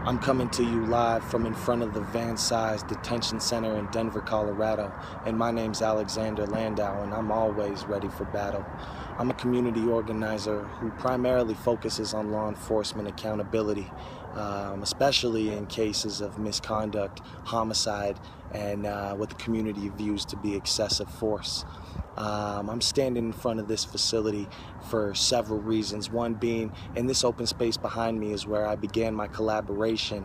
I'm coming to you live from in front of the van-sized detention center in Denver, Colorado, and my name's Alexander Landau, and I'm always ready for battle. I'm a community organizer who primarily focuses on law enforcement accountability, especially in cases of misconduct, homicide, and what the community views to be excessive force. I'm standing in front of this facility for several reasons. One being, in this open space behind me is where I began my collaboration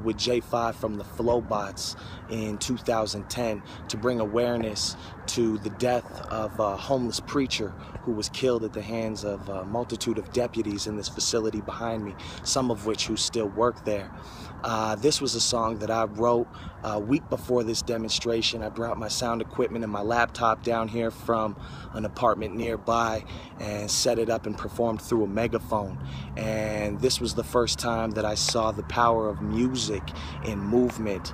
with J5 from the Flowbots in 2010 to bring awareness to the death of a homeless preacher who was killed at the hands of a multitude of deputies in this facility behind me, some of which who still work there. This was a song that I wrote a week before this demonstration. I brought my sound equipment and my laptop down here from an apartment nearby and set it up and performed through a megaphone. And this was the first time that I saw the power of music in movement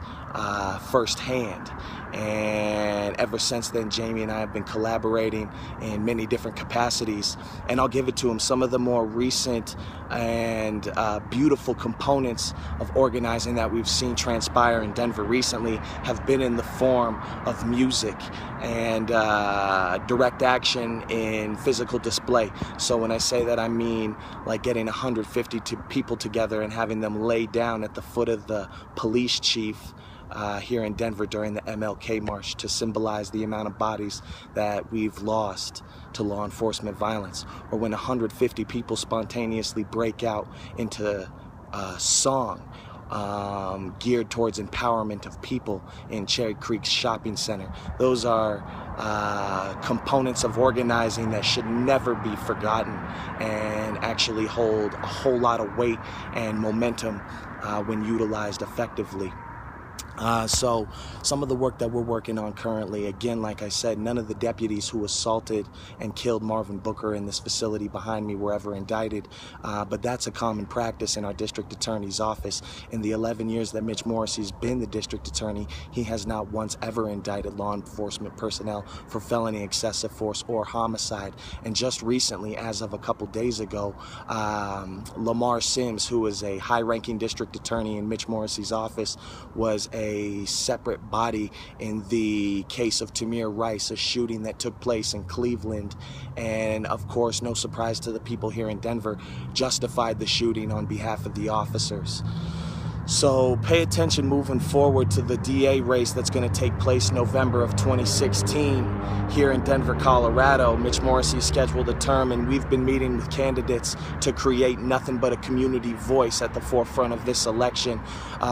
firsthand. And ever since then, Jamie and I have been collaborating in many different capacities. And I'll give it to him. Some of the more recent and beautiful components of organizing that we've seen transpire in Denver recently have been in the form of music and direct action in physical display. So when I say that, I mean like getting 150 people together and having them lay down at the foot of the police chief here in Denver during the MLK March to symbolize the amount of bodies that we've lost to law enforcement violence, or when 150 people spontaneously break out into a song geared towards empowerment of people in Cherry Creek Shopping Center. Those are components of organizing that should never be forgotten and actually hold a whole lot of weight and momentum when utilized effectively. So some of the work that we're working on currently, again, like I said, none of the deputies who assaulted and killed Marvin Booker in this facility behind me were ever indicted, but that's a common practice in our district attorney's office. In the 11 years that Mitch Morrissey's been the district attorney, he has not once ever indicted law enforcement personnel for felony excessive force or homicide. And just recently, as of a couple days ago, Lamar Sims, who is a high-ranking district attorney in Mitch Morrissey's office, was a separate body in the case of Tamir Rice, a shooting that took place in Cleveland, and of course, no surprise to the people here in Denver, justified the shooting on behalf of the officers. So pay attention moving forward to the DA race that's going to take place November of 2016 here in Denver, Colorado. Mitch Morrissey scheduled a term, and we've been meeting with candidates to create nothing but a community voice at the forefront of this election.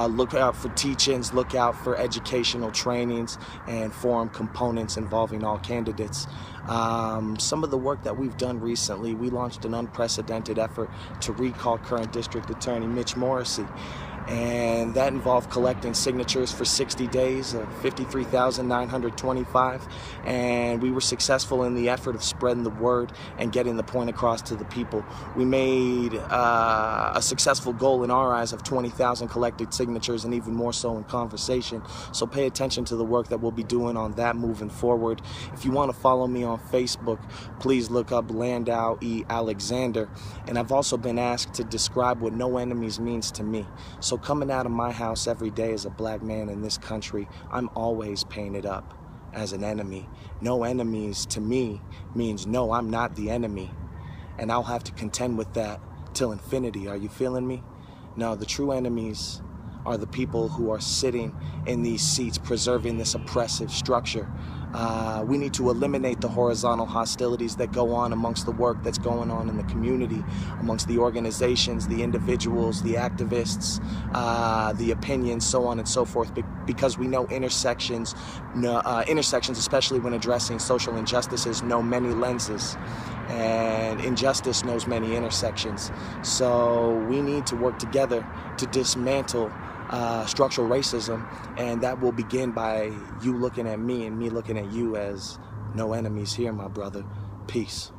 Look out for teach-ins, look out for educational trainings and forum components involving all candidates. Some of the work that we've done recently, we launched an unprecedented effort to recall current district attorney Mitch Morrissey. And that involved collecting signatures for 60 days of 53,925, and we were successful in the effort of spreading the word and getting the point across to the people. We made a successful goal in our eyes of 20,000 collected signatures, and even more so in conversation. So pay attention to the work that we'll be doing on that moving forward. If you want to follow me on Facebook, please look up Landau E. Alexander. And I've also been asked to describe what no enemies means to me. So coming out of my house every day as a black man in this country, I'm always painted up as an enemy. No enemies to me means no, I'm not the enemy. And I'll have to contend with that till infinity. Are you feeling me? No, the true enemies are the people who are sitting in these seats preserving this oppressive structure. We need to eliminate the horizontal hostilities that go on amongst the work that's going on in the community, amongst the organizations, the individuals, the activists, the opinions, so on and so forth, because we know intersections, especially when addressing social injustices, know many lenses, and injustice knows many intersections. So we need to work together to dismantle structural racism, and that will begin by you looking at me and me looking at you as no enemies here, my brother. Peace.